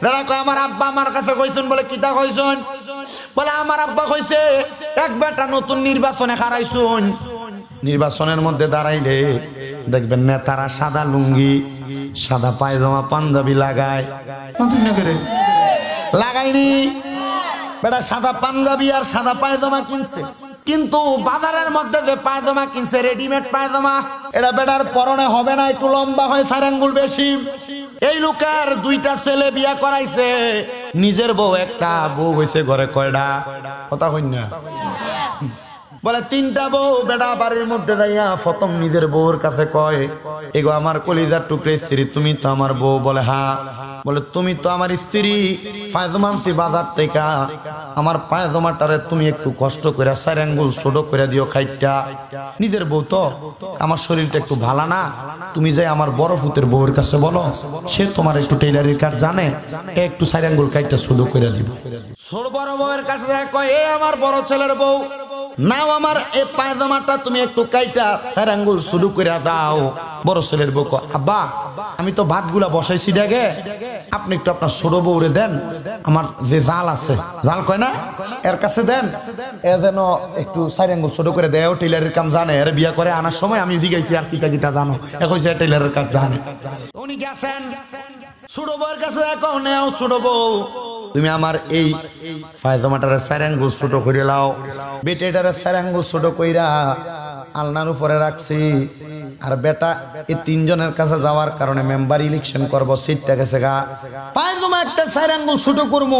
যারা কয় আমার আব্বা আমার কাছে কইছেন, বলে কিতা কইছেন? বলে আমার আব্বা কইছে এক বেটা নতুন নির্বাচনে হারাইছুন, নির্বাচনের মধ্যে দাঁড়াইলে দেখবেন নেতারা সাদা লুঙ্গি সাদা পায়জামা পাঞ্জাবি লাগায়, লাগাইনি বেটা সাদা পাঞ্জাবি আর সাদা পায়জামা কিনছে, কিন্তু বাজারের মধ্যে যে পায়জামা কিনছে রেডিমেড পায়জামা, এটা বেটার পরনে হবে না, একটু লম্বা হয়, 4 আঙ্গুল বেশি। এই লোকের 2টা ছেলে বিয়া করাইছে, নিজের বউ একটা, বউ হইছে ঘরে কয়টা? কথা কই না? বলে 3টা বউ। বেটা বাড়ির মধ্যে যাইয়া প্রথম নিজের বউর কাছে কয়, এগো আমার কলিজার টুকরে স্ত্রী, তুমি তো আমার বউ? বলে হ্যাঁ। বলে তুমি তো আমার স্ত্রী, পায়জামানছি বাজার থেকে, আমার পায়জামাটারে তুমি একটু কষ্ট করে 4 আঙ্গুল ছোট করে দিও খাইটা। নিজের বউ তো, আমার শরীরটা একটু ভালো না, তুমি যাই আমার বড় ফুতের বউয়ের কাছে বলো, সে তোমার একটু টেইলারির কাজ জানে, একটু 4 আঙ্গুল কাইটা ছোট করে দিব। ছোট বড় বউয়ের কাছে কয়, এ আমার বড় ছেলের বউ, নাও আমার এই পায়জামাটা তুমি একটু কাইটা 4 আঙ্গুল শুরু করে দাও। বড় ছেলের বউ কয়, আব্বা আমি তো ভাতগুলা বসাইছি দেখে, আপনি একটু আপনার ছোট বউরে দেন, আমার যে জাল আছে, জাল কয় না, এর কাছে দেন, এ যেন একটু 4 আঙ্গুল ছোট করে দেয়, টেইলারের কাজ জানে, এর বিয়া করে আনার সময় আমি জিজ্ঞাসি আর কিটা কিটা জানো, এখন সে টেইলারের কাজ জানে। উনি গেছেন ছোট বউয়ের কাছে, এখন নেও ছোট বউ তুমি আমার এই পায়জামাটারে 4 আঙ্গুল ছোট করে লাও। বেটেটারে 4 আঙ্গুল ছোট কইরা আলনার উপরে রাখছি, আর বেটা এই 3 জনের কাছে যাওয়ার কারণে মেম্বার ইলেকশন করবো, সিটটা গেছে গা, পায়জামা একটা 4 আঙ্গুল ছোট করবো।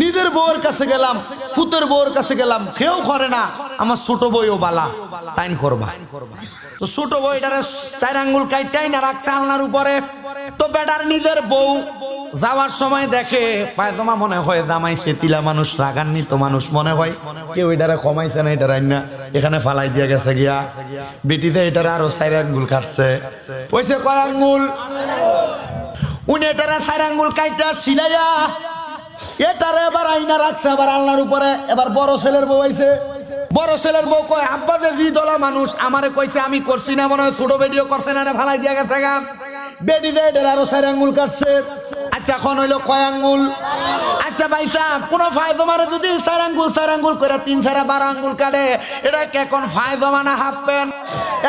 নিজের বউয়ের কাছে গেলাম, পুতের বউয়ের কাছে গেলাম, কেউ করে না, আমার ছোট বউও বালা টাইন করবা। তো ছোট বউটারে 4 আঙ্গুল কাইটাই না রাখছে আলনার উপরে। তো বেটার নিজের বউ যাওয়ার সময় দেখে পায়জামা মনে হয় জামাইছে, তিলা মানুষ, রাগান্বিত মানুষ মনে হয়, কেউ এটারে কমাইছে না, এটা রান্না এখানে ফালাই দিয়ে গেছে গিয়া। বেটিতে এটারে আরো 4 আঙ্গুল কাটছে, ওইসে কয় আঙ্গুল, উনি এটারে 4 আঙ্গুল কাইটা সিলাইয়া এটারে এবার আইনা রাখছে আবার আলনার উপরে। এবার বড় ছেলের বউ আইছে, বড় ছেলের বউ কয়, আব্বা যে জি দলা মানুষ আমারে কইছে আমি করছি না, মনে হয় ছোট বেডিও করছে না, ফালাই দিয়ে গেছে গা। বেডি দেয় এটার আরো 4 আঙ্গুল কাটছে। আচ্ছা এখন হইলো কয় আঙ্গুল? আচ্ছা ভাই সাহেব, কোন পায়জামারে যদি 4 আঙ্গুল করে 3 4 12 আঙ্গুল কাটে, এটা কি এখন পায়জামা না হাফ প্যান্ট?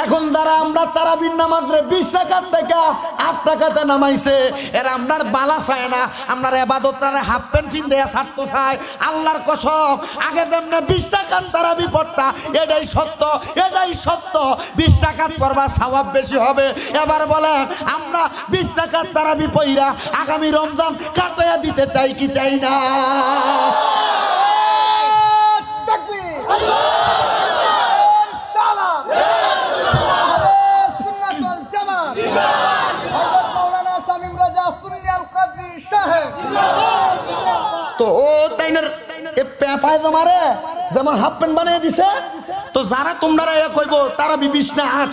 এখন যারা আমরা তারাবির নামাজে 20 টাকার থেকে 8 টাকাতে নামাইছে, এরা আপনার বালা চায় না, আপনার ইবাদতটারে হাফ প্যান্ট চিনতে ছাড়তে চায়। আল্লাহর কসম, আগে যেমনে 20 টাকার তারাবি পড়তা, এটাই সত্য, এটাই সত্য, 20 টাকার পড়বা সওয়াব বেশি হবে। এবার বলেন আমরা 20 টাকার তারাবি পড়া আগামী রমজান কাটাইয়া দিতে চাই কি চাই না? তো ও তাইনার পায়জামারে যেমন হাফ প্যান্ট বানিয়ে দিছে, তো যারা তোমরা কইব তারা 20 না 8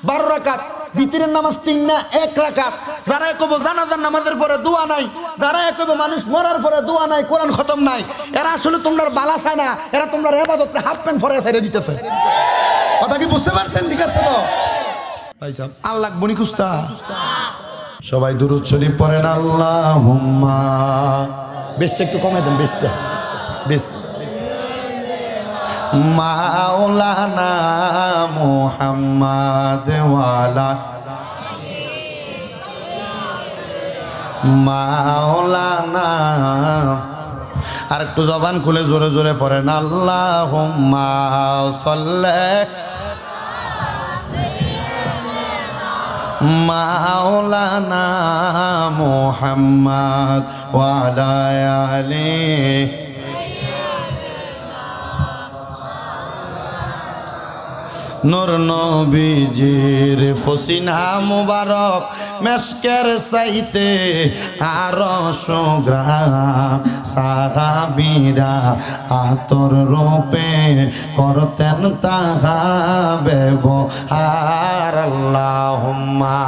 12 রাকাত, ভিতরের নামাজ 3 না 1 রাকাত, যারা কইব জানাজার নামাজের পরে দোয়া নাই, যারা কইব মানুষ মরার পরে দোয়া নাই, কোরআন খতম নাই, এরা আসলে তোমরা বালা চায় না, এরা তোমরা ইবাদতকে হাফ প্যান্ট পরে ছেড়ে দিতেছে। কথা কি বুঝতে পারছেন? ঠিক আছে তো ভাই সাহেব, আল্লাহ বনি কুস্তা সবাই দুরূদ শরীফ পড়েন, আল্লাহুম্মা। বেশটা একটু কমাই দেন, বেশটা বেশ। মাওলানা মুহাম্মদ ওয়ালা মাওলানা, আর একটু জবান খুলে জোরে জোরে পড়েন, আল্লাহুম্মা সাল্লি মাওলানা মুহাম্মদ ওয়ালা আলিহি। নূর নবীজির ফসিনা মুবারক মেশকের চাইতে আরো সুগ্রাণ, সাহাবীরা আতর রূপে করতেন তাহা ব্যবহার। আল্লাহুম্মা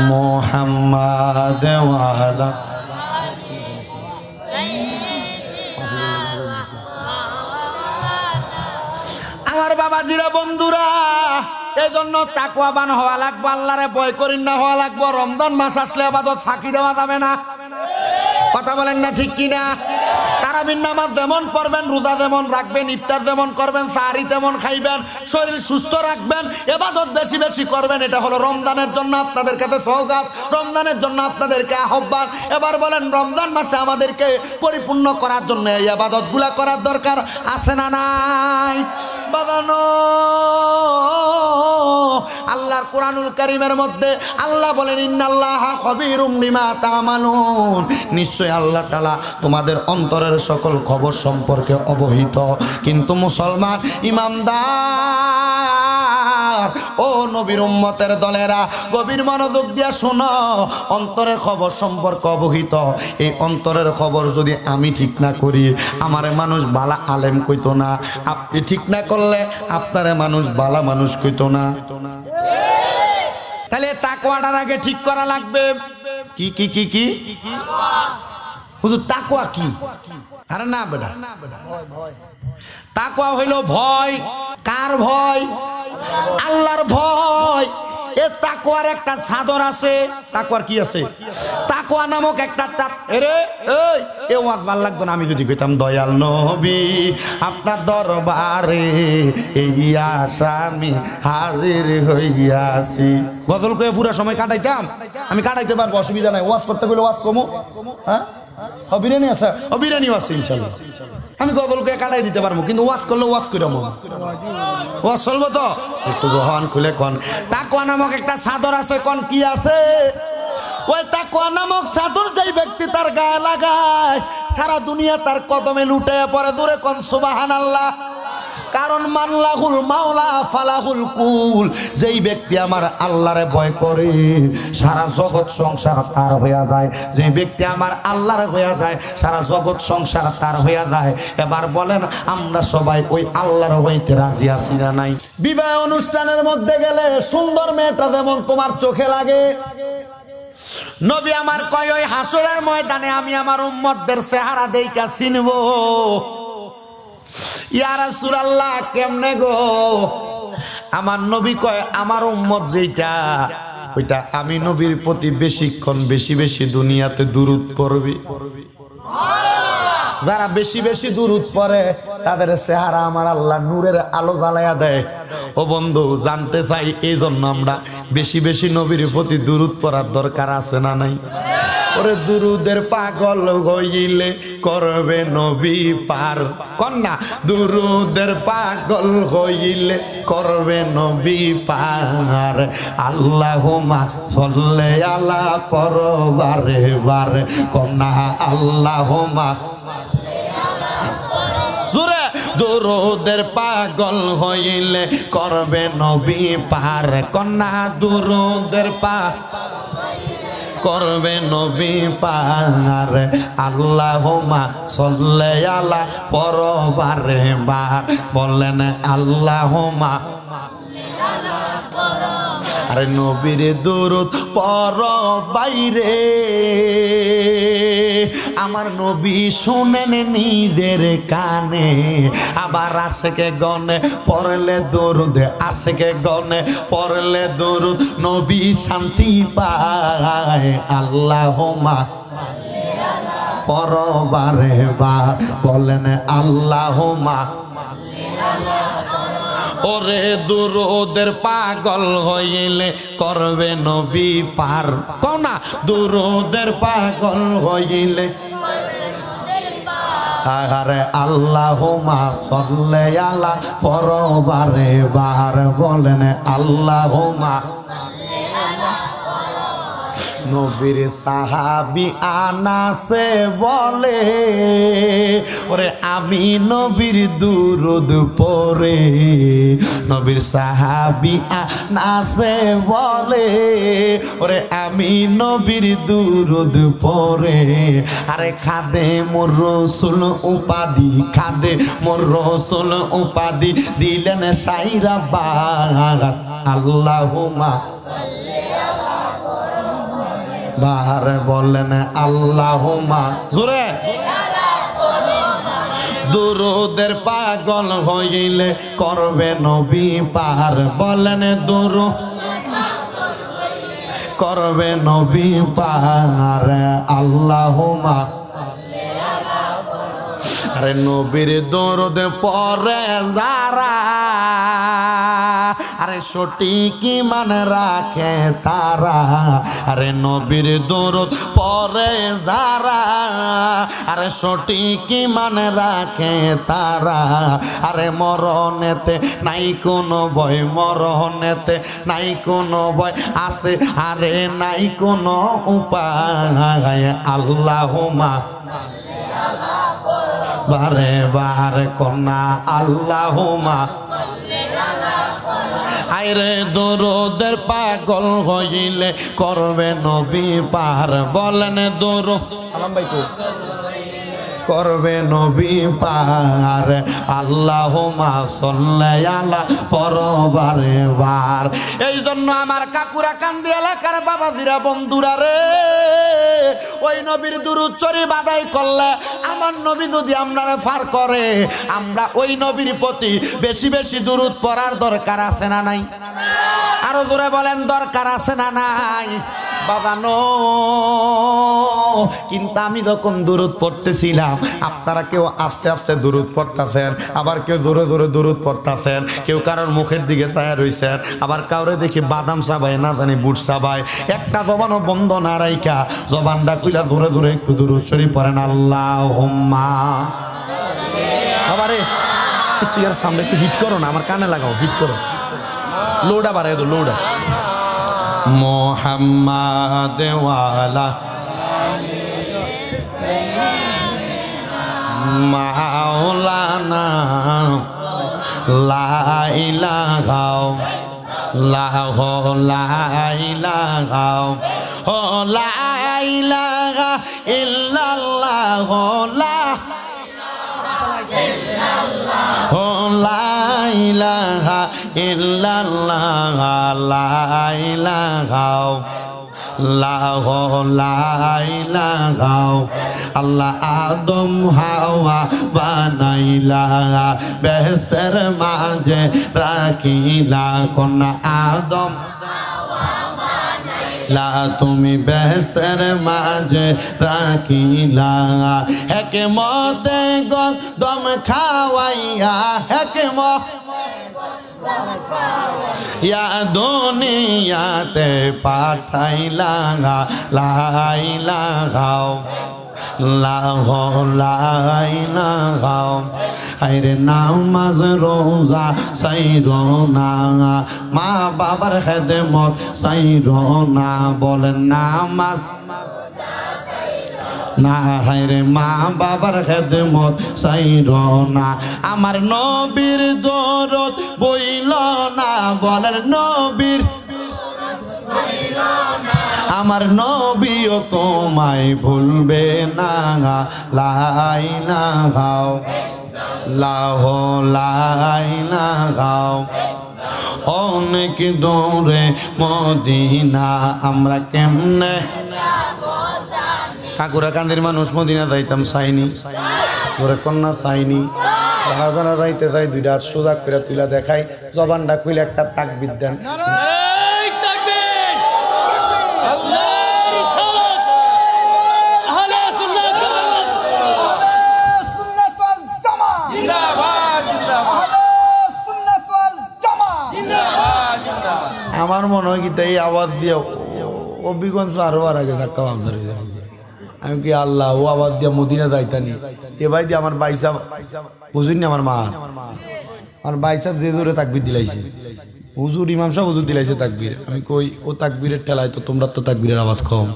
মুহাম্মদ ওয়ালা। আমার বাবাজিরা বন্ধুরা, এই জন্য তাকওয়াবান হওয়া লাগবে, আল্লাহরে ভয় করিন না হওয়া লাগবে। রমজান মাস আসলে ইবাদত ফাঁকি দেওয়া যাবে না। কথা বলেন না ঠিক কিনা? তারাবির নামাজ যেমন পড়বেন, রোজা যেমন রাখবেন, ইফতার যেমন করবেন, সাহরি তেমন খাইবেন, শরীর সুস্থ রাখবেন, ইবাদত বেশি বেশি করবেন। এটা হলো রমজানের জন্য আপনাদের কাছে সওগাত, রমজানের জন্য আপনাদেরকে আহ্বান। এবার বলেন, রমজান মাসে আমাদেরকে পরিপূর্ণ করার জন্য এই ইবাদতগুলা করার দরকার আছে না নাই? বাবানো, আল্লাহর কোরআনুল কারীমের মধ্যে আল্লাহ বলেন, ইন্নাল্লাহা খবীরুম বিমা তা'মালুন, নিশ্চয় আল্লাহ তাআলা তোমাদের অন্তরের সকল খবর সম্পর্কে অবহিত। কিন্তু মুসলমান ইমানদার ও নবীর উম্মতের দলেরা, গভীর মনোযোগ দিয়া শোনো, অন্তরের খবর সম্পর্কে অবহিত। এই অন্তরের খবর যদি আমি ঠিক না করি, আমারে মানুষ বালা আলেম কইতো না। আপনি ঠিক না করলে আপনারে মানুষ বালা মানুষ কইতো না। তাহলে তাকওয়াটার আগে ঠিক করা লাগবে। কি কি কি কি হুজুর তাকওয়া কি? আরে না বেটা, তাকওয়া হইল ভয়। কার ভয়? আল্লাহর ভয়। এ তাকওয়ার একটা চাদর আছে। তাকওয়ার কি আছে? তাকওয়া নামক একটা এ ওয়াজ ভাল লাগতো না আমি যদি কইতাম, দয়াল নবী আপনার দরবারে এই আসামি হাজির হইয়াছি। গজল কয়ে পুরো সময় কাটাইতাম, আমি কাটাইতে পারবো, অসুবিধা নাই। ওয়াজ করতে গেলে ওয়াজ কমো। হ্যাঁ, বিরিয়ানি আছে, বিরিয়ানিও আছে ইনশাল্লাহ। আমি গজলকে কাটাই দিতে পারবো, কিন্তু ওয়াজ করলে ওয়াজ করে মন ওয়াজ চলবো তো। একটু জহান খুলে কন, তাকওয়া নামক একটা চাদর আছে। কন কি আছে? ওই তাকওয়া নামক চাদর যেই ব্যক্তি তার গায়ে লাগায়, সারা দুনিয়া তার কদমে লুটে পড়ে। দূরে কন সুবহানাল্লাহ। কারণ মানলাহুল মাওলা ফালাহুল কুল, যেই ব্যক্তি আমার আল্লাহরে ভয় করে সারা জগৎ সংসার তার হইয়া যায়। যে ব্যক্তি আমার আল্লাহরে হইয়া যায়, সারা জগৎ সংসার তার হইয়া যায়। এবার বলেন, আমরা সবাই ওই আল্লাহর হইতে রাজি আছি না নাই? বিবাহ অনুষ্ঠানের মধ্যে গেলে সুন্দর মেয়েটা যেমন তোমার চোখে লাগে, নবী আমার কয় ওই হাসরের ময়দানে আমি আমার উম্মতদের চেহারা দেইকা চিনবো। ইয়া রাসূলুল্লাহ কেমনে গো? আমার নবী কয়, আমার উম্মত যেটা, ওইটা আমি নবীর প্রতি বেশিক্ষণ বেশি বেশি দুনিয়াতে দুরূদ পড়বে। যারা বেশি বেশি দুরূদ পড়ে তাদের চেহারা আমার আল্লাহ নূরের আলো জ্বালায়া দেয়। ও বন্ধু, জানতে চাই এই জন্য আমরা বেশি বেশি নবীর প্রতি দুরূদ পড়ার দরকার আছে না নাই? ওরে দুরুদের পাগল হইলে করবে নবী পার। কন্যা, দুরুদের পাগল হইলে করবে নবী পার। আল্লাহুম্মা সাল্লি আলা পরবারে বারে। কন্যা, আল্লাহুম্মা জোরে, দুরুদের পাগল হইলে করবে নবী পার। কন্যা, দুরুদের করবে নবী পার। আল্লাহুম্মা সাল্লি আলা পরবারে বার। বলেন আল্লাহুম্মা, আরে নবীর দুরূদ পড় বাইরে, আমার নবী শুনেন নিজের কানে। আবার আশেকে গনে পড়লে দুরূদ, আশেকে গনে পড়লে দুরূদ, নবী শান্তি পায়। আল্লাহুম্মা পরবারে বার। বলেন আল্লাহুম্মা, ওরে দুরুদের পাগল হইলে করবে নবী পার। কোনা, দুরুদের পাগল হইলে আরে আল্লাহুম্মা সাল্লি আলা পরবারে বার। বলেন আল্লাহুম্মা। নবীর সাহাবী আনাসে বলে, ওরে আমি নবীর দুরূদ পড়ে। নবীর সাহাবী আনাসে বলে, ওরে আমি নবীর দুরূদ পড়ে। আরে খাদে মোর রাসূল উপাধি, খাদে মোর রাসূল উপাধি দিলেন সাইরা বাগ। আল্লাহুম্মা বার। বলেন আল্লাহুম্মা জোরে, দুরুদের পাগল হইলে করবে নবী পার বলেন দুরুদ করবে নবী পার আল্লাহুম্মা আরে নবীর দরুদ পড়ে যারা আরে সঠিক ঈমান রাখে তারা আরে নবীর দরুদ পড়ে যারা আরে সঠিক ঈমান রাখে তারা আরে মরণেতে নাই কোনো ভয় মরণেতে নাই কোনো ভয় আছে আরে নাই কোনো উপায় আল্লাহুম্মা বারে বার কন্যা আল্লাহুম্মা আইরে দরুদের পাগল হইলে করবে নবী পার বলেন দরুদ সালাম ভাই তো করবে নবী পার আল্লাহুম্মা সাল্লি আলা পরবারে বার এই জন্য আমার কাকুরা কান্দি এলাকার বাবাজিরা বন্ধুরা রে ওই নবীর দুরূদ শরীফ আদায় করলে আমার নবী যদি আপনারা পার করে আমরা ওই নবীর প্রতি বেশি বেশি দুরূদ পড়ার দরকার আছে না নাই আরো জোরে বলেন দরকার আছে না নাই বাবানো কিন্তু আমি যখন দুরূদ পড়তেছিলাম আপনারা কেউ আস্তে আস্তে দুরূদ পড়তেছেন আবার কেউ জোরে জোরে দুরূদ পড়তেছেন কেউ কারোর মুখের দিকে তায়া রইছেন আবার কাউরে দেখি বাদাম চাবায় না জানি বুট চাবায় একটা জবানও বন্ধ না রাইখা জবানটা খুইলা জোরে জোরে একটু দুরূদ শরীফ পড়েন আল্লাহুম্মা আবারে কিছু আর সামনে একটু হিট করো না আমার কানে লাগাও হিট করো লোডা বাড়াই দো লোডা মোহাম্মদ ওয়ালা মাওলানা লা ইলাহা ইল্লাল্লাহ ও লা ইলাহা ইল্লাল্লাহ লা ইলাহা ইল্লাল্লাহ লা ইলাহা আল্লাহ আদম হাওয়া বানাইলা বেহেশতের মাঝে রাখিলা কন্যা আদম লা তুমি বেহেশতের মাঝে রাখিলা হিকমতে গম খাওয়াইয়া হিকমত ইয়া দুনিয়াতে পাঠাইলা লা ইলাহা ইল্লাল্লাহ আইরে নামাজ রোজা সাইরো না মা বাবার খেদমত সাইরো না বলেন নামাজ না হায়রে মা বাবার খেদমত সাইরো না আমার নবীর দরদ বইল না বলেন নবীর আমার নবীও তোমায় ভুলবে না লা ইলাহা ইল্লাল্লাহ অনেক দূরে মদিনা আমরা কেমনে কাকুরা কান্দির মানুষ মদিনা যাইতাম চাইনি তোরে কন্যা চাইনি যারা যারা যাইতে যাই দুইটা সোজা করে তুইলা দেখাই জবানটা খুলে একটা তাকবীর দেন আমার মনে হয় কি তাই আওয়াজ দিয়ে অভিগঞ্জ আরো আর আগে ধাক্কা বাংসার আমি কি আল্লাহ ও আওয়াজ দিয়া মদিনা যাইতানি এ ভাই দিয়ে আমার বাইসা বুঝুন আমার মা আমার বাইসা যে জোরে তাকবীর দিলাইছে হুজুর ইমাম সাহেব হুজুর দিলাইছে তাকবীর আমি কই ও তাকবীরের ঠেলায় তো তোমরা তো তাকবীরের আওয়াজ কম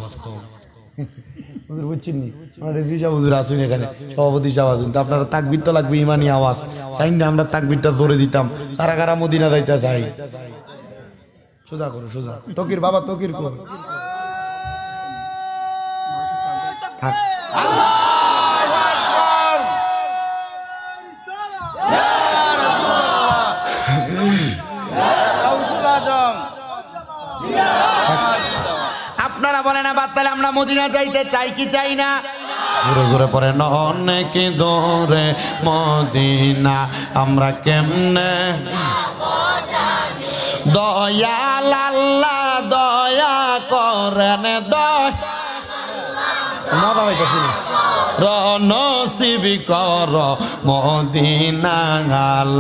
হুজুর বুঝছেন নি আমার রেজি সাহেব হুজুর আসুন এখানে সভাপতি সাহেব আসুন তো আপনারা তাকবীর তো লাগবে ইমানি আওয়াজ চাই না আমরা তাকবীরটা জোরে দিতাম কারা কারা মদিনা যাইতে চাই সোজা করো সোজা তকির বাবা তকির কর থাক আপনারা বলেন না বাদ তাহলে আমরা মদিনা যাইতে চাই কি চাই না জোরে জোরে পড়ে অনেক দূরে মদিনা আমরা কেমনে দয়াল আল্লাহ দয়া করেন নসিব কর মদিনা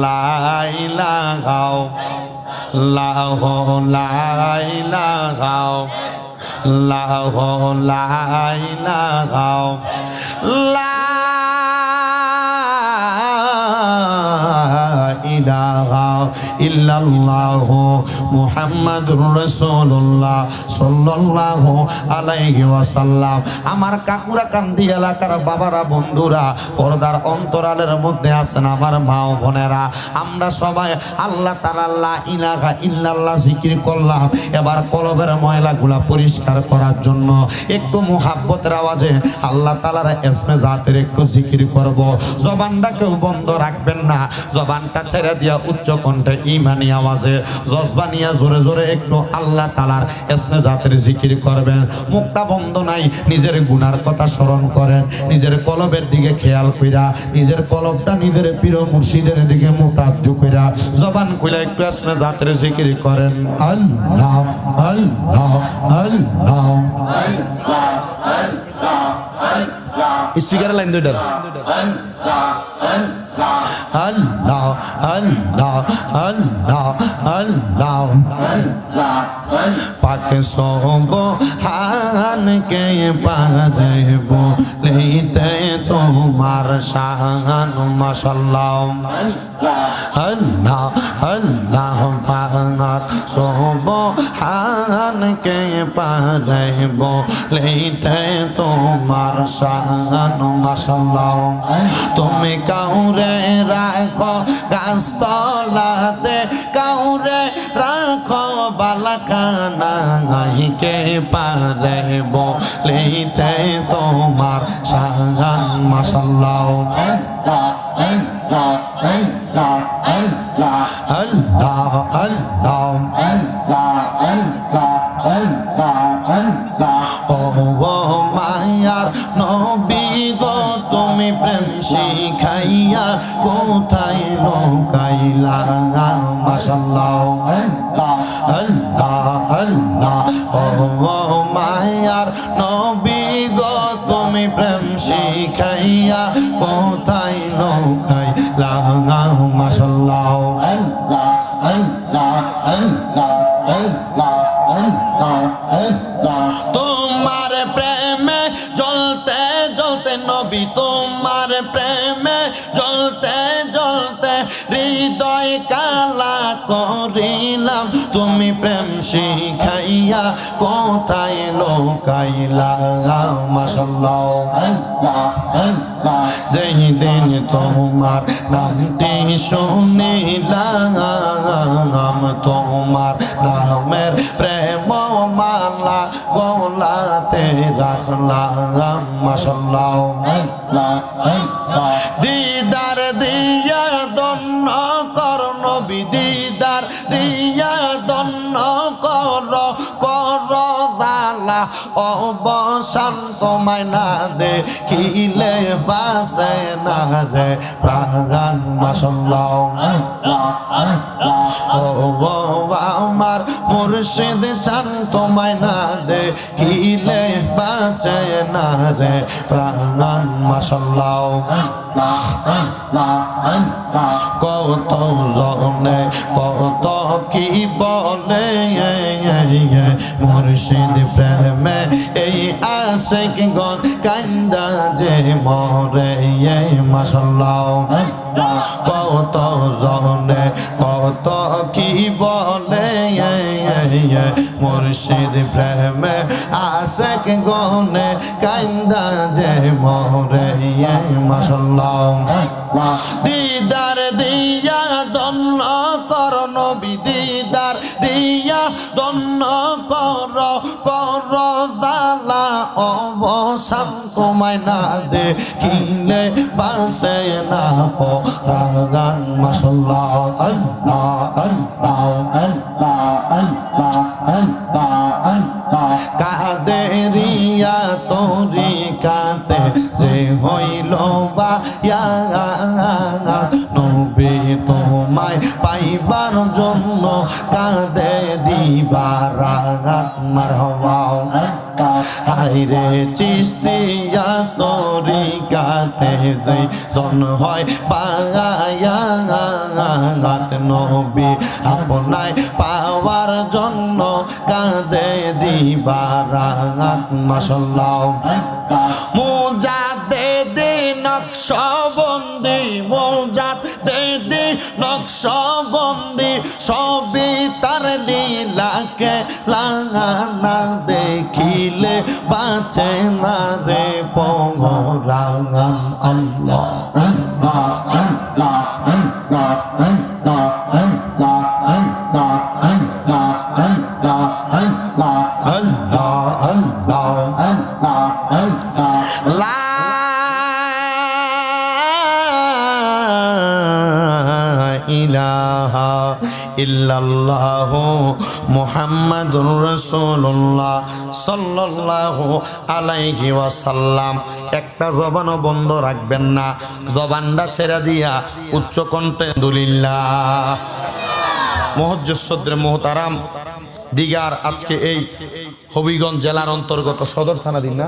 লাইলা গাও লাহ লাইলা গাও লাহ লাইলা গাও লা ইলাহা ইল্লাল্লাহু মুহাম্মাদুর রাসূলুল্লাহ সাল্লাল্লাহু আলাইহি ওয়াসাল্লাম। আমার কাকুরা কান্দি এলাকার বাবারা বন্ধুরা পর্দার অন্তরালের মধ্যে আছেন আমার মা ও বোনেরা, আমরা সবাই আল্লাহ তাআলা লা ইলাহা ইল্লাল্লাহ জিকির করলাম। এবার কলবের ময়লাগুলা পরিষ্কার করার জন্য একটু মুহাব্বতের আওয়াজে আল্লাহ তাআলার ইসমে জাতের একটু জিকির করব। জবানটা কেউ বন্ধ রাখবেন না, জবানটা ছেড়ে দিয়া উচ্চ কণ্ঠে ইমানি আওয়াজে জজবানিয়া জোরে জোরে একটু আল্লাহ তাআলার ইসমে জাতের জিকির করবেন। মুখটা বন্ধ নাই, নিজের গুনার কথা স্মরণ করেন, নিজের কলবের দিকে খেয়াল কইরা নিজের কলবটা নিজের প্রিয় মুর্শিদের দিকে মুতাজ্জু কইরা জবান খুলে একটু ইসমে জাতের জিকির করেন। আল্লাহ আল্লাহ আল্লাহ স্পিকার লাইন দুইটার আল্লাহ আল্লাহ আল্লাহ আল্লাহ পাক সুবহান কে পারে বলিতে তোমার শান মাশাআল্লাহ আল্লাহ আল্লাহ পাক সুবহান কে পারে বলিতে তোমার শান মাশাআল্লাহ। তুমি কাউরে রাখো গাছতলাতে, কাউরে রাখো বালাখানা, কে পারে বলিতে তোমার শান মাশাআল্লাহ। আল্লাহ আল্লাহ আল্লাহ ও মায়ার নবী গো তুমি প্রেম শিখাইয়া কোথায় লুকাইলা মাশাআল্লাহ আল্লাহ আল্লাহ ও মায়ার নবী গো তুমি প্রেম শিখাইয়া কোথায় লুকাইলা মাশাআল্লাহ আল্লাহ আল্লাহ আল্লাহ আল্লাহ আল্লাহ। তোমার প্রেমে জ্বলতে জ্বলতে নবী, তোমার প্রেমে জ্বলতে জ্বলতে হৃদয় কালা করিলাম, তুমি প্রেম শিখাইয়া কোথায় লুকাইলা মাশাআল্লাহ আল্লাহ আল্লাহ। যেই দিন তোমার নামটি শুনিলাম, তোমার নামের প্রেম মালা গলাতে রাখলাম মাশাআল্লাহ আল্লাহ আল্লাহ। দিদার দিয়া দন্ন কর নবী, দিদার দিয়া দন্ন কর কর জালা অবসান তোমায় না দেখিলে বাসে না রে প্রাণ মাশাআল্লাহ আল্লাহ আল্লাহ। ও আমার মুর্শিদ চান তোমায় না দেখিলে বাঁচে না রে প্রাণ মাশাআল্লাহ আল্লাহ আল্লাহ আল্লাহ। কত জনে কত কি বলে মুর্শিদ প্রেমে এই আশিক গণ কান্দা যে মরে মাশাআল্লাহ আল্লাহ। কত জনে কত কি বলে মুর্শিদ প্রেমে আশিক গনে কান্দা যে মরে মাশাআল্লাহ আল্লাহ। দিদার দিয়া দন্ন কর নবী, দিদার দিয়া দন্ন কর কর জালা অবসান তোমায় না দেখিলে বাসে না পরাগান মাশাআল্লাহ আল্লাহ আল্লাহ আল্লাহ আল্লাহ আল্লাহ আল্লাহ। কাদেরিয়া তরিকাতে যে ইয়া নবী তোমায় পাইবার জন্য কাঁদে দিবারাত মারহাবা হায়রে চিস্তিয়া তরিকাতে যেই জন হয় পায়াত নবী আপনায় পাওয়ার জন্য কাঁদে দিবারাত মাশাআল্লাহ মুজাদ্দিদি নকশবন্দি মুজাদ্দিদি নকশবন্দি সবই তার লীলাকে লাগানা দেখিলে বাঁচে না রে পরাণ আল্লাহ ইলাহা ইল্লাল্লাহু মুহাম্মাদুর রাসূলুল্লাহ সাল্লাল্লাহু আলাইহি ওয়াসাল্লাম। একটা জবানও বন্ধ রাখবেন না, জবানটা ছেড়ে দিয়া উচ্চ কণ্ঠে আলহামদুলিল্লাহ। মুহজ্জসদ্রে মুহতারাম দিগার, আজকে এই হবিগঞ্জ জেলার অন্তর্গত সদর থানা দিন না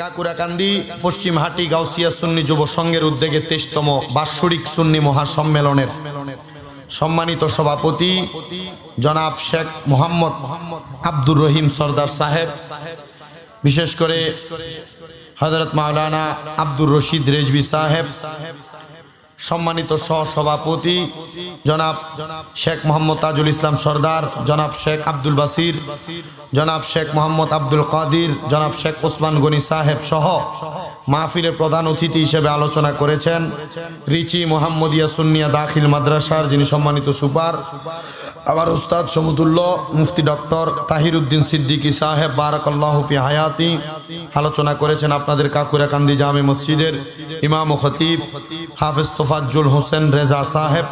কাকুরাকান্দি পশ্চিমহাটি গাউসিয়া সুন্নি যুব সংঘের উদ্যোগে 23তম বাৎসরিক সুন্নি মহাসম্মেলনের সম্মানিত সভাপতি জনাব শেখ মোহাম্মদ আব্দুর রহিম সরদার সাহেব, বিশেষ করে হযরত মাওলানা আব্দুর রশিদ রেজভি সাহেব, সম্মানিত সহসভাপতি জনাব শেখ মোহাম্মদ তাজুল ইসলাম সরদার, জনাব শেখ আব্দুল বাসির, জনাব শেখ মোহাম্মদ আব্দুল কাদির, জনাব শেখ ওসমান গনি সাহেব সহ মাহফিলের প্রধান অতিথি হিসেবে আলোচনা করেছেন রিচি মোহাম্মদিয়া সুন্নিয়া দাখিল মাদ্রাসার যিনি সম্মানিত সুপার আবার উস্তাদ সমতুল্য মুফতি ডক্টর তাহির উদ্দিন সিদ্দিকী সাহেব বারাকাল্লাহু ফি হায়াতি। আলোচনা করেছেন আপনাদের কাকুরাকান্দি জামে মসজিদের ইমাম ও খতিব হাফেজ তোফাজ্জুল হোসেন রেজা সাহেব,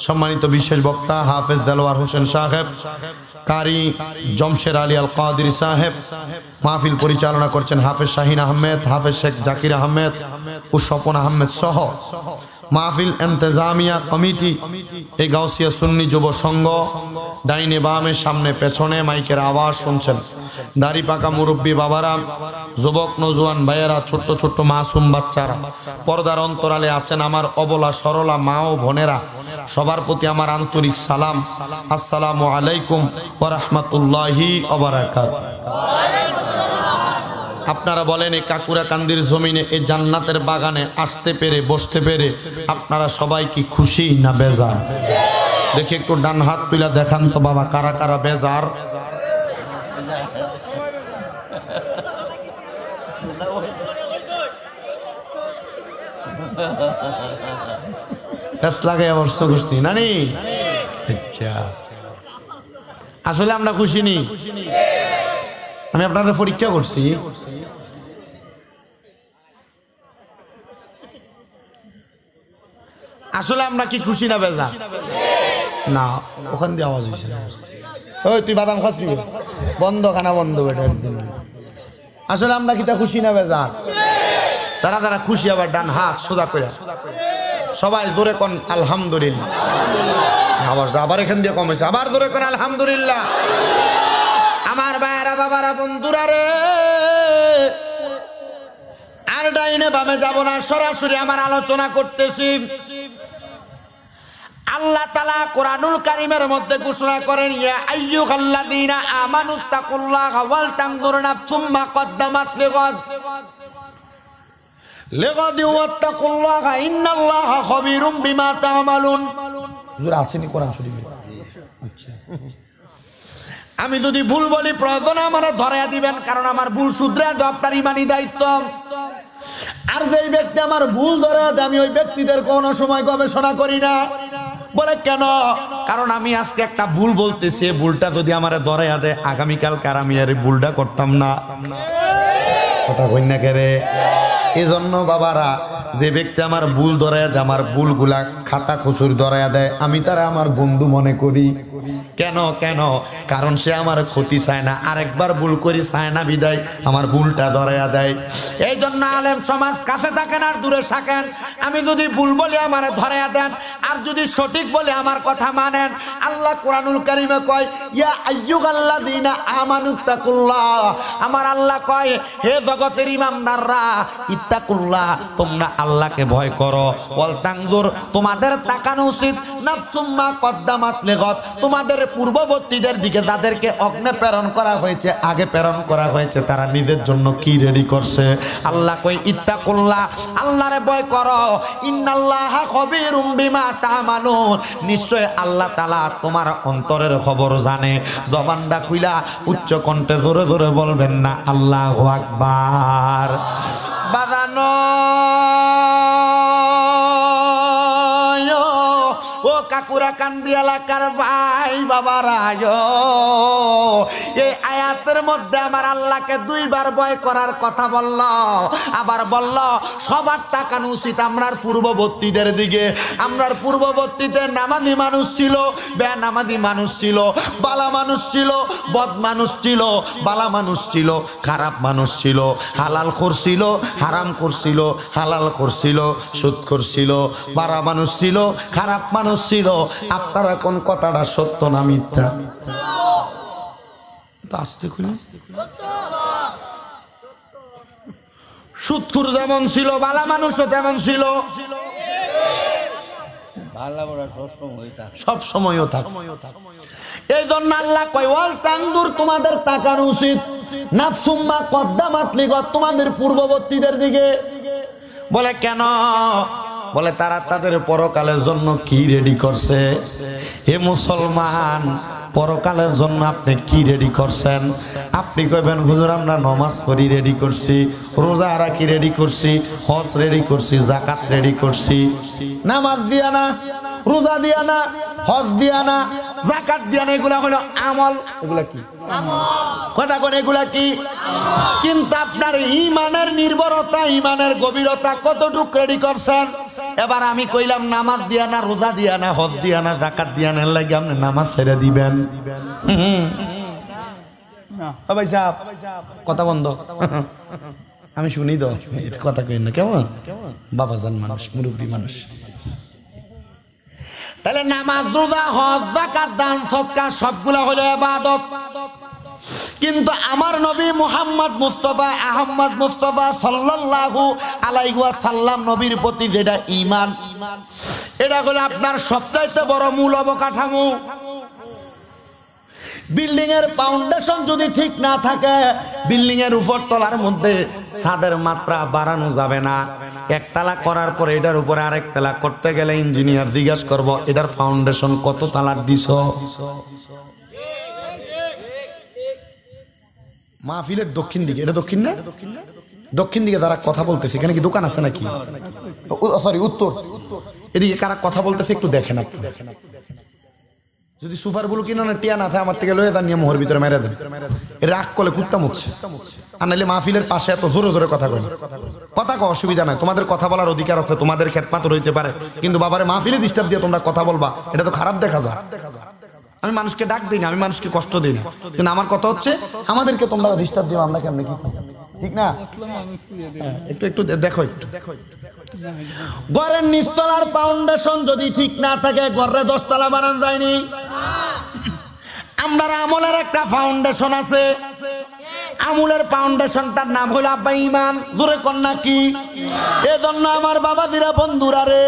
সম্মানিত বিশেষ বক্তা হাফেজ দেলোয়ার হোসেন সাহেব, কারি জমশের আলী আল কাদিরি সাহেব। মাহফিল পরিচালনা করছেন হাফেজ শাহিন আহমেদ, হাফেজ শেখ জাকির আহমেদ ও স্বপন আহমেদ সহ মাহফিল ইন্তেজামিয়া কমিটি এই গাউসিয়া সুন্নি যুব সংঘ। ডাইনে বামে সামনে পেছনে মাইকের আওয়াজ শুনছেন দাড়ি পাকা মুরব্বী বাবারা, যুবক নজওয়ান ভাইয়েরা, ছোট্ট ছোট্ট মাসুম বাচ্চারা, পর্দার অন্তরালে আছেন আমার অবলা সরলা মা ও বোনেরা, সবার প্রতি আমার আন্তরিক সালাম। আসসালামু আলাইকুম ওয়া রাহমাতুল্লাহি ওয়া বারাকাতুহু। আপনারা বলেন এই কাকুরাকান্দির জমিনে এই জান্নাতের বাগানে আসতে পেরে বসতে পেরে আপনারা সবাই কি খুশি না বেজার? দেখি একটু ডান হাত তুলে দেখান তো বাবা, কারা কারা বেজার? নানি আচ্ছা, আসলে আমরা খুশি নি? আমি আপনাদের পরীক্ষা করছি, আসলে আমরা কি খুশি না বেজা? না, ওখান দিয়ে আওয়াজ হয়েছে। ওই তুই বাদাম খাস নি? বন্ধ, খানা বন্ধ বেটা একদিন। আসলে আমরা কি তা খুশি না বেজা? তারা তারা খুশি আবার ডান হাত সোজা করে সবাই জোরে কোন আলহামদুলিল্লাহ। আওয়াজটা আবার এখান দিয়ে কমেছে, আবার জোরে কোন আলহামদুলিল্লাহ। আমার ভাইরা বাবারা বন্ধুরা রে, আর ডাইনে বামে যাব না, সরাসরি আমার আলোচনা করতেছি। আল্লাহ তাআলা কোরআনুল কারীমের মধ্যে ঘোষণা করেন, ইয়া আইয়ুহাল্লাযীনা আমানুত্তাকুল্লাহা ওয়াল তানজুর নাফসুম মা কদ্দামাত লিগাদ ওয়াত্তাকুল্লাহা ইন্নাল্লাহা খাবীরুম বিমা তা'মালুন। হুজুর আসেনি কোরআন শরীফে? আচ্ছা, আমি যদি ভুল বলি প্রয়োজনে আমারে ধরায়া দিবেন, কারণ আমার ভুল শুধরে দেওয়া আপনার ইমানি দায়িত্ব। আর যেই ব্যক্তি আমার ভুল ধরায়া দেয় আমি ওই ব্যক্তিদের কোনো সময় গবেষণা করি না। বলে কেন? কারণ আমি আজকে একটা ভুল বলতেছি, ভুলটা যদি আমারে ধরায়া দেয় আগামীকালকে আর আমি আর ভুলটা করতাম না। কথা কই না কেরে? এই জন্য বাবারা, যে ব্যক্তি আমার ভুল ধরায়া দেয়, আমার ভুলগুলা খাতা খুচুর ধরায়া দেয়, আমি তারা আমার বন্ধু মনে করি। কেন কেন? কারণ সে আমার ক্ষতি চায় না, আরেকবার ভুল করি চায় না, বিদায় আমার ভুলটা ধরাইয়া দেয়। এই জন্য আলেম সমাজ কাছে থাকেন আর দূরে থাকেন। আমি যদি ভুল বলি আমার ধরাইয়া দেন, আর যদি সঠিক বলে আমার কথা মানেন। আল্লাহ কোরআনুল কারীমে কয়, ইয়া আইয়ুহাল্লাযীনা আমানুত্তাকুল্লাহ, আমার আল্লাহ কয়, হে জগতের ইমানদাররা, ইত্তাকুল্লাহ, তোমরা আল্লাহকে ভয় করো। ওয়াল তানজুর, তোমাদের তাকানো উচিত, নাফসুম মা কদ্দামাত লিগাদ, তোমাদের পূর্ববর্তীদের দিকে যাদেরকে অগ্নে প্রেরণ করা হয়েছে, আগে প্রেরণ করা হয়েছে, তারা নিজের জন্য কি রেডি করছে। আল্লাহ কয় ইত্তাকুল্লাহ, আল্লাহরে ভয় করো। ইন্নাল্লাহা খবীরুম বিমা তা'মালুন, নিশ্চয় আল্লাহ তাআলা তোমার অন্তরের খবর জানে। জবানটা খুইলা উচ্চ কণ্ঠে জোরে জোরে বলবেন না আল্লাহু আকবার। বাজানো ও কাকুরা কান্দি এলাকার ভাই বাবারা, এই আয়াতের মধ্যে আমার আল্লাহকে দুইবার ভয় করার কথা বলল, আবার বলল সবার তাকানো উচিত আমরার পূর্ববর্তীদের দিকে। আমরার পূর্ববর্তীতে নামাজি মানুষ ছিল, বেনামাজি মানুষ ছিল, বালা মানুষ ছিল, বদ মানুষ ছিল, বালা মানুষ ছিল, খারাপ মানুষ ছিল, হালাল করছিল, হারাম করছিল, হালাল করছিল, সুদ করছিল, বাড়া মানুষ ছিল, খারাপ মানুষ ছিল। আপনারা কোন কথাটা সত্য না মিথ্যা? আসতে খুলি, সুদখোর যেমন ছিল, বালা মানুষও তেমন ছিল, সব সময়ও থাক। এই জন্য আল্লাহ কয়, ওয়াল তানজুর, তোমাদের তাকানো উচিত, নাফসুম মা কদ্দামাত লিগাদ, তোমাদের পূর্ববর্তীদের দিকে। বলে কেন? বলে তারা তাদের পরকালের জন্য কি রেডি করছে। হে মুসলমান, পরকালের জন্য আপনি কি রেডি করছেন? আপনি কইবেন হুজুর আমরা নামাজ পড়ি রেডি করছি, রোজা রাখি রেডি করছি, হজ রেডি করছি, যাকাত রেডি করছি। নামাজ দিয়া না, রোজা দিয়া না, হজ দিয়া না, যাকাত দিয়া না, এগুলা হলো আমল। এগুলা কি কথা কোন? এগুলা কি? কিন্তু আপনার ঈমানের নির্ভরতা, ঈমানের গভীরতা কতটুকু রেডি করছেন? এবার আমি কইলাম নামাজ দিয়া না, রোজা দিয়া না, হজ দিয়া না, যাকাত দিয়া না, লাগে আপনি নামাজ ছেড়ে দিবেন? ভাই সাহেব কথা বন্ধ, আমি শুনি তো কথা কই না। কেমন বাবাজান মানুষ, মুরব্বী মানুষ। তাহলে নামাজ, রোজা, হজ, যাকাত, দান, সদকা সবগুলা হলো ইবাদত। কিন্তু আমার নবী মুহাম্মদ মুস্তাফা আহমদ মুস্তাফা সাল্লাল্লাহু আলাইহি ওয়াসাল্লাম নবীর প্রতি যেটা ঈমান, এটা হলো আপনার সবচাইতে বড় মূল অবকাঠামো। বিল্ডিং এর ফাউন্ডেশন যদি ঠিক না থাকে, বিল্ডিং এর উপর তলার মধ্যে ছাদের মাত্রা বাড়ানো যাবে না। একতলা করার পরে এটার উপরে আরেক তলা করতে গেলে ইঞ্জিনিয়ার জিজ্ঞাসা করব এটার ফাউন্ডেশন কত তলার দিছ। মাহফিলের দক্ষিণ দিকে, এটা দক্ষিণ না? দক্ষিণ দিকে যারা কথা বলতেছে, এখানে কি দোকান আছে নাকি? সরি, উত্তর। এদিকে কারা কথা বলতেছে একটু দেখেন আপনি। যদি সুপার ব্লু কিনা টিয়া না থাকে আমার থেকে লয়ে যান, নিয়ে মোহর ভিতরে মেরে দেন। রাগ করলে কুত্তা মুচ্ছে। আর নাহলে মাহফিলের পাশে এত জোরে জোরে কথা কয়, কথা কো অসুবিধা নাই, তোমাদের কথা বলার অধিকার আছে, তোমাদের খেদমাত রইতে পারে, কিন্তু বাবারে মাহফিলে ডিস্টার্ব দিয়ে তোমরা কথা বলবা, এটা তো খারাপ দেখা যায়। আমি মানুষকে ডাক দিই না, আমি মানুষকে কষ্ট দিই না, কিন্তু আমার কথা হচ্ছে আমাদেরকে তোমরা ডিস্টার্ব দিও, আমরা কেমনে কি ঠিক না? একটু একটু দেখো, একটু ঘরের নিচতলার ফাউন্ডেশন যদি ঠিক না থাকে, ঘরে 10 তলা বানানো যায়নি। আমরা আমলের একটা ফাউন্ডেশন আছে, আমলের ফাউন্ডেশনটার নাম হলো আব্বা ঈমান। জোরে কন্যা কি? এজন্য আমার বাবাদিরা, বন্ধুরা রে,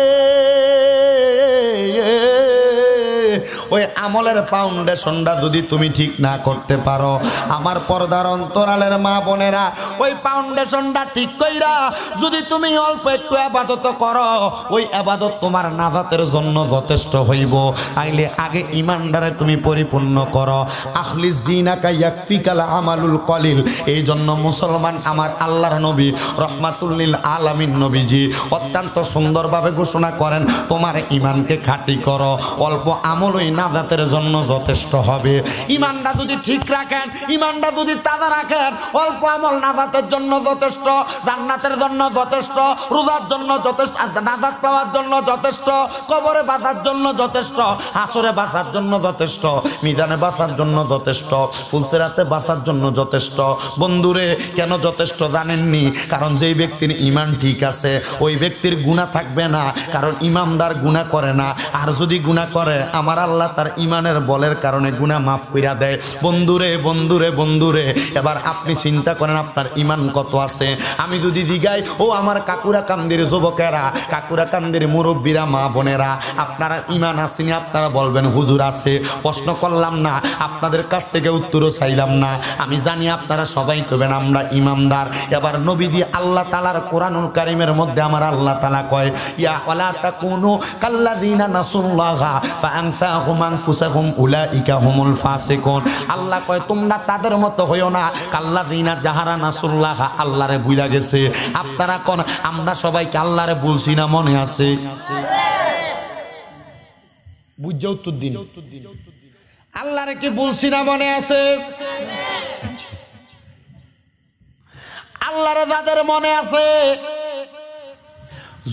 ওই আমলের ফাউন্ডেশনটা যদি তুমি ঠিক না করতে পারো, আমার পর্দার অন্তরালের মা বোনেরা, ওই ফাউন্ডেশনটা ঠিক কইরা যদি তুমি অল্প একটু ইবাদত করো, ওই ইবাদত তোমার নাজাতের জন্য যথেষ্ট হইব। আইলে আগে ঈমানদারে তুমি পরিপূর্ণ করো। আখলিস দীনাকা ইয়াকফিকাল আমালুল কলিল। এই জন্য মুসলমান, আমার আল্লাহর নবী রহমাতুল লিল আলামিন নবীজি অত্যন্ত সুন্দরভাবে ঘোষণা করেন, তোমার ঈমানকে খাঁটি করো, অল্প আমলই নাজাতের জন্য যথেষ্ট হবে। ইমানটা যদি ঠিক রাখেন, ইমানটা যদি তাজা রাখেন, অল্প আমল নাজাতের জন্য যথেষ্ট, জান্নাতের জন্য যথেষ্ট, রোজার জন্য যথেষ্ট, নাজাত পাওয়ার জন্য যথেষ্ট, কবরে বাঁচার জন্য যথেষ্ট, হাসরে বাঁচার জন্য যথেষ্ট, মিজানে বাঁচার জন্য যথেষ্ট, ফুলসিরাতে বাঁচার জন্য যথেষ্ট। বন্ধুরে কেন যথেষ্ট জানেননি? কারণ যেই ব্যক্তির ইমান ঠিক আছে ওই ব্যক্তির গুনাহ থাকবে না, কারণ ইমানদার গুনাহ করে না। আর যদি গুনাহ করে আমার আল্লাহ তার ইমানের বলের কারণে গুনাহ মাফ কইরা দেয়। বন্ধুরে বন্ধুরে বন্ধুরে এবার আপনি চিন্তা করেন আপনার ইমান কত আছে। আমি যদি জিগাই, ও আমার কাকুরা কান্দির যুবকেরা, কাকুরা কান্দির মুরব্বীরা, মা বোনেরা, আপনারা ইমান আসেনি? আপনারা বলবেন হুজুর আছে। প্রশ্ন করলাম না, আপনাদের কাছ থেকে উত্তরও চাইলাম না। আমি জানি আপনারা সবাই কবেন আমরা ইমানদার। এবার নবীজি আল্লাহ তাআলার কোরআনুল কারীমের মধ্যে আমার আল্লাহ তাআলা কয়, ইয়া ওয়ালা তাকুনু কাল্লাযিনা নাসুল্লাহা ফাআনসাহুম আনফুসাহুম উলাইকা হুমুল ফাসিকুন। আল্লাহ কয় তোমরা তাদের মতো হইও না, কাল্লাযিনা যাহারা নাসুল্লাহা আল্লাহরে ভুলে গেছে। আপনারা কোন আমরা সবাইকে আল্লাহরে ভুলছি না? মনে আছে? বুঝে উত্তর দিন। আল্লাহরে কি ভুলছি না? মনে আছে? আল্লাহরে যাদের মনে আছে,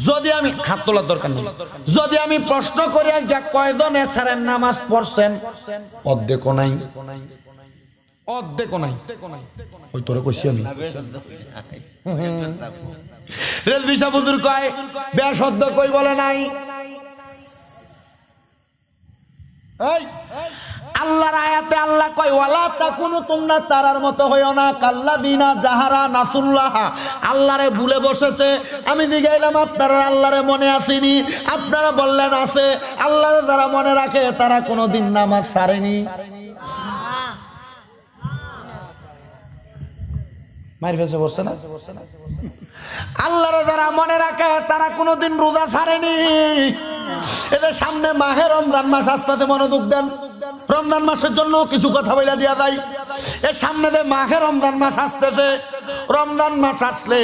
যদি আমি হাত তোলার দরকার নেই, যদি আমি প্রশ্ন করি কয়জন এশারের নামাজ পড়ছেন? অর্ধেকও নাই, অর্ধেকও নাই। ওই তোরে কইছি আমি। রেজভি সাহেব হুজুর কয় বেশদ্দ কই বলে নাই। এই আল্লাহর আয়াতে আল্লাহ কয় ওয়ালা তাকুনু, তোমরা তারার মতো হইও না, কাল্লাযিনা যাহারা নাসুল্লাহ আল্লাহরে ভুলে বসেছে। আমি জিগাইলাম আপনারা আল্লাহরে মনে আসেনি? আপনারা বললেন আছে। আল্লাহরে যারা মনে রাখে তারা কোনোদিন নামাজ ছাড়েনি। মাইর ফেসে বসছে না? আল্লাহরে যারা মনে রাখে তারা কোনোদিন রোজা ছাড়েনি। এদের সামনে মাহে রমজান মাস আসতে মনোযোগ দেন। রমজান মাসের জন্য কিছু কথা বলে দিয়া যায়। এর সামনে যে মাহে রমজান মাস আসতেছে, রমজান মাস আসলে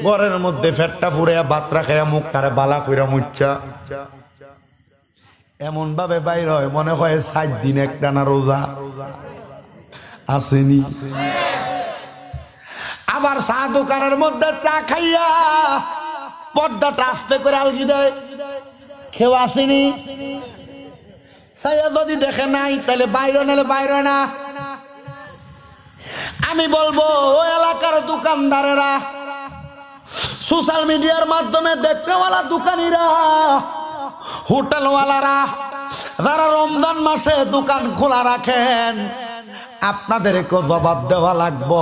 ঘরের মধ্যে ফেটটা ফুরে বাতরা খাইয়া মুখ তারে বালা কইরা মুচ্ছা এমন ভাবে বাইর হয় মনে হয় 7 দিন একটানা রোজা আসেনি। আবার চা দোকানের মধ্যে চা খাইয়া পর্দাটা আস্তে করে আলগি দেয়, কেউ আসেনি। যদি দেখে নাই তাহলে বাইরে নালে বাইরে না। আমি বলবো ওই এলাকার দোকানদারেরা, সোশ্যাল মিডিয়ার মাধ্যমে দেখতেওয়ালা দোকানিরা, হোটেলওয়ালারা, যারা রমজান মাসে দোকান খোলা রাখেন, আপনাদেরকে জবাব দেওয়া লাগবো।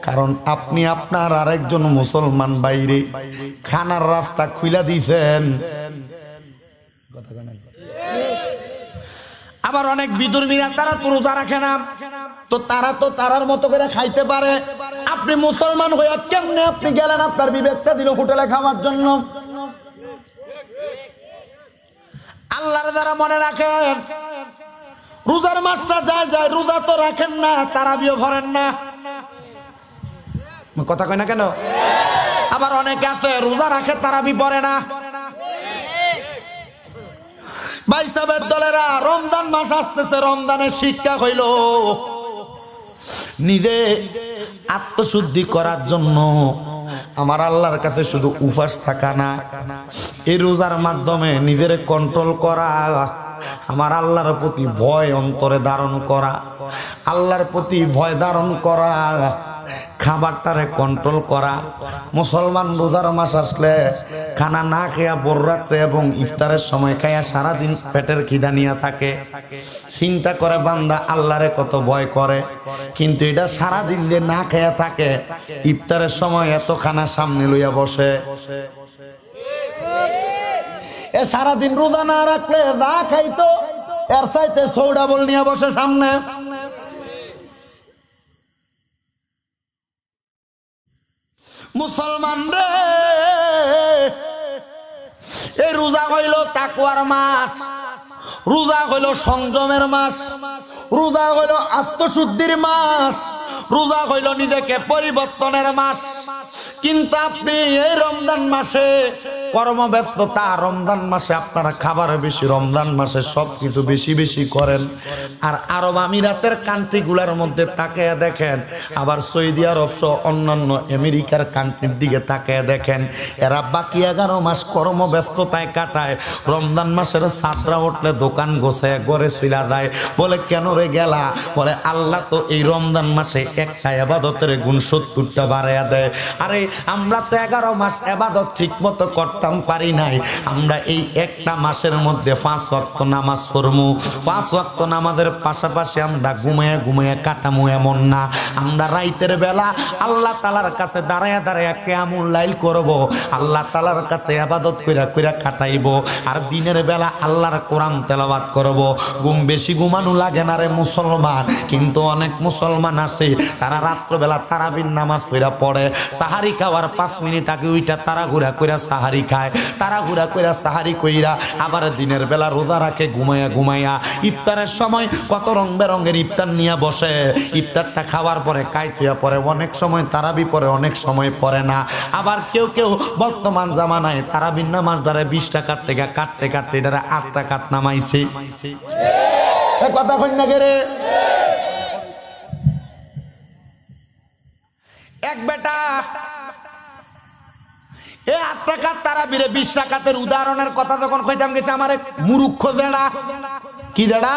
কারণ আপনি আপনার আরেকজন মুসলমান বাইরে খানার রাস্তা খুলে দিয়েছেন। আবার অনেক বিধর্মীরা তারা তো রোজা রাখে না, তো তারা তো তারার মতো করে খাইতে পারে। আপনি মুসলমান হইয়া কেমনে আপনি গেলেন আপনার বিবেকটা দিল হোটেলে খাওয়ার জন্য? আল্লাহর যারা মনে রাখেন, রোজার মাসটা যায় যায়, রোজা তো রাখেন না, তারাবিও ভরেন না। কথা কয় না কেন? আবার অনেকে আছে রোজা রাখে তারাবি পড়ে না। ভাই সাহেবের দলেরা, রমজান মাস আসতেছে, রমজানের শিক্ষা হইল নিজে আত্মশুদ্ধি করার জন্য আমার আল্লাহর কাছে শুধু উপবাস থাকা না, এই রোজার মাধ্যমে নিজের কন্ট্রোল করা, আমার আল্লাহর প্রতি ভয় অন্তরে ধারণ করা, আল্লাহর প্রতি ভয় ধারণ করা, খাবারটারে কন্ট্রোল করা। মুসলমান রোজার মাস আসলে খানা না খেয়া ভোর রাত্রে এবং ইফতারের সময় খাইয়া সারাদিন পেটের খিদা নিয়ে থাকে। চিন্তা করে বান্দা আল্লাহরে কত ভয় করে, কিন্তু এটা সারাদিন যে না খেয়া থাকে, ইফতারের সময় এত খানা সামনে লইয়া বসে। এ সারাদিন রোজা না রাখলে না খাইতো, এর চাইতে সৌডা বল নিয়ে বসে সামনে। মুসলমান রে, এই রোজা হইল তাকওয়ার মাস, রোজা হইল সংযমের মাস, রোজা হইল আত্মশুদ্ধির মাস, রোজা হইল নিজেকে পরিবর্তনের মাস। কিন্তু আপনি এই রমজান মাসে কর্মব্যস্ততা, রমজান মাসে আপনারা খাবার বেশি, রমজান মাসে সবকিছু বেশি বেশি করেন। আর আরব আমিরাতের কান্ট্রিগুলোর মধ্যে তাকিয়ে দেখেন, আবার সৌদি আরব সহ অন্যান্য আমেরিকার কান্ট্রির দিকে তাকিয়ে দেখেন, এরা বাকি 11 মাস কর্মব্যস্ততায় কাটায়। রমজান মাসের ছাত্রা উঠলে দোকান গোছায় ঘরে চলে যায়। বলে কেন রে গেলা? বলে আল্লাহ তো এই রমজান মাসে একটা ইবাদতের গুণ 70টা বাড়াইয়া দেয়। আরে আমরা তো 11 মাস ইবাদত ঠিক মতো করতাম পারি নাই। আমরা এই একটা মাসের মধ্যে 5 ওয়াক্ত নামাজ পড়মু, 5 ওয়াক্ত নামাজের পাশাপাশি আমরা ঘুমায়া ঘুমায়া কাটামু এমন না। আমরা রাইতের বেলা আল্লাহ তাআলার কাছে দাঁড়ায়া দাঁড়ায়া কিয়ামুল লাইল করব, আল্লাহ তাআলার কাছে ইবাদত কইরা কইরা কাটাইব। আর দিনের বেলা আল্লাহর কোরআন তেলাওয়াত করব। ঘুম বেশি ঘুমানো লাগে না রে মুসলমান, কিন্তু অনেক মুসলমান আছে তারা রাত্রবেলা তারাবির নামাজ পড়া পড়ে, সাহারি খাওয়ার 5 মিনিট আগে ওইটা তাড়াহুড়া কইরা সাহারি খায়, তাড়াহুড়া কইরা সাহারি কইরা আবার দিনের বেলা রোজা রাখে ঘুমায়া ঘুমায়া। ইফতারের সময় কত রং বেরঙের ইফতার নিয়ে বসে, ইফতারটা খাওয়ার পরে কাইত হইয়া পড়ে, অনেক সময় তারাবি পড়ে, অনেক সময় পড়ে না। আবার কেউ কেউ বর্তমান জামানায় তারাবির নামাজ দ্বারা 20 টাকার থেকে কাটতে কাটতে এটা 8 টাকাত নামাইছে। কথা কই না রে? এক বেটা এ 8 টাকার তারাবিরে 20 টাকাতের উদাহরণের কথা যখন কইতাম গেছে, আমার মূর্খ জেডা, কি জেডা?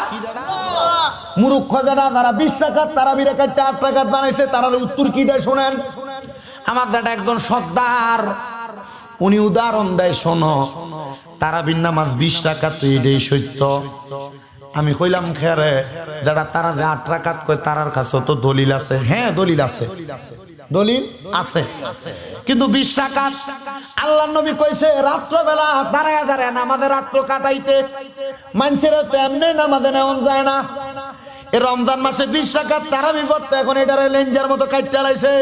মূর্খ জেডা যারা 20 টাকার তারাবিরে কাটতে 8 টাকাত বানাইছে, তারা উত্তর কি দেয় শুনেন। আমার জেডা একজন সর্দার, উনি উদাহরণ দেয়, শোনো তারাবির নামাজ 20 টাকা, তো এটাই সত্য। আমি কইলাম খেরে যারা তারা 8 টাকাত কয় তারার কাছে তো দলিল আছে। হ্যাঁ দলিল আছে, দলিল আছে, কিন্তু 20 টাকা আল্লাহর নবী কইছে রাত্রবেলা দাঁড়ায়া দাঁড়ায়া নামাজে রাত্র কাটাইতে। মানুষের তো এমনি নামাজে নেওয়া যায় না। এই রমজান মাসে 20 টাকা তারাবি পড়তে এখন এটারে লেঞ্জার মতো কাটতে লাইছে।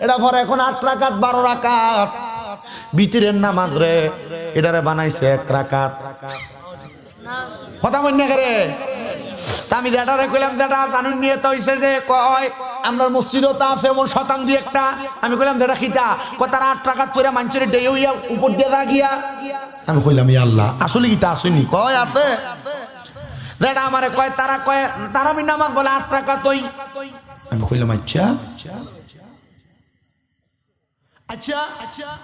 এটা পরে এখন 8 টাকাত 12 রাকাত বিতিরের নামাজ রে এটারে বানাইছে 1 রাকাত। কথা মনে করে আমি যেটারে কইলাম, যেটা কানুন নিয়ে তো হইছে যে কয় আমরা মসজিদও তা আছে এমন শতাংশ একটা। আমি কইলাম যেটা খিতা কয় তারা 8 টাকাত পয়রা মানুষের ডেয়ে হইয়া উপর দিয়ে দা গিয়া। আমি কইলাম ইয়া আল্লাহ আসলে কি তা আসেনি? কয় আছে। যেটা আমারে কয় তারা কয় তারাবি নামাজ বলে 8 টাকা তুই। আমি কইলাম আচ্ছা আচ্ছা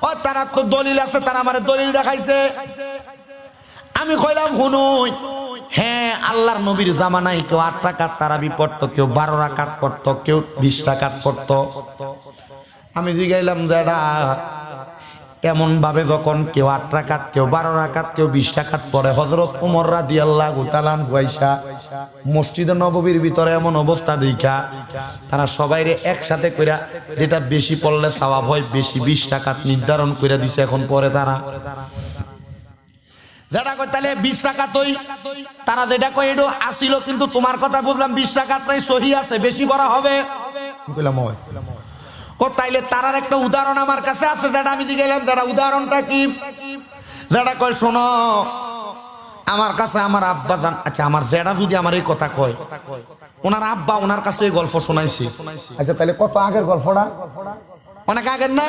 ও তারা তো দলিল আছে, তারা আমারে দলিল দেখাইছে। আমি কইলাম হুনুই, হ্যাঁ আল্লাহর নবীর জামানায় কেউ 8 টাকাত তারাবি পড়তো, কেউ 12 রাকাত পড়তো, কেউ 20 টাকাত পড়তো। আমি জিগাইলাম যেটা এমন ভাবে যখন কেউ 8 টাকাত, কেউ 12 রাকাত, কেউ 20 টাকাত পড়ে, হযরত ওমর রাদিয়াল্লাহু তাআলা আনহু আইসা মসজিদে নববীর ভিতরে এমন অবস্থা দেখা তারা সবাইরে একসাথে কইরা যেটা বেশি পড়লে সওয়াব হয় বেশি 20 টাকাত নির্ধারণ কইরা দিছে। এখন পরে তারা যেটা কয় তাহলে 20 টাকা তুই, তারা যেটা কয় এটা আসিল, কিন্তু তোমার কথা বুঝলাম 20 টাকাটাই সহি আছে, বেশি বড় হবে। ও তাইলে তারার একটা উদাহরণ আমার কাছে আছে, যেটা আমি দিলাম। যেটা উদাহরণটা কি? যেটা কয় শোনো আমার কাছে আমার আব্বা জান, আচ্ছা আমার যেটা যদি আমার এই কথা কয়, ওনার আব্বা ওনার কাছে এই গল্প শোনাইছে। আচ্ছা তাহলে কত আগের গল্পটা? অনেক আগের না?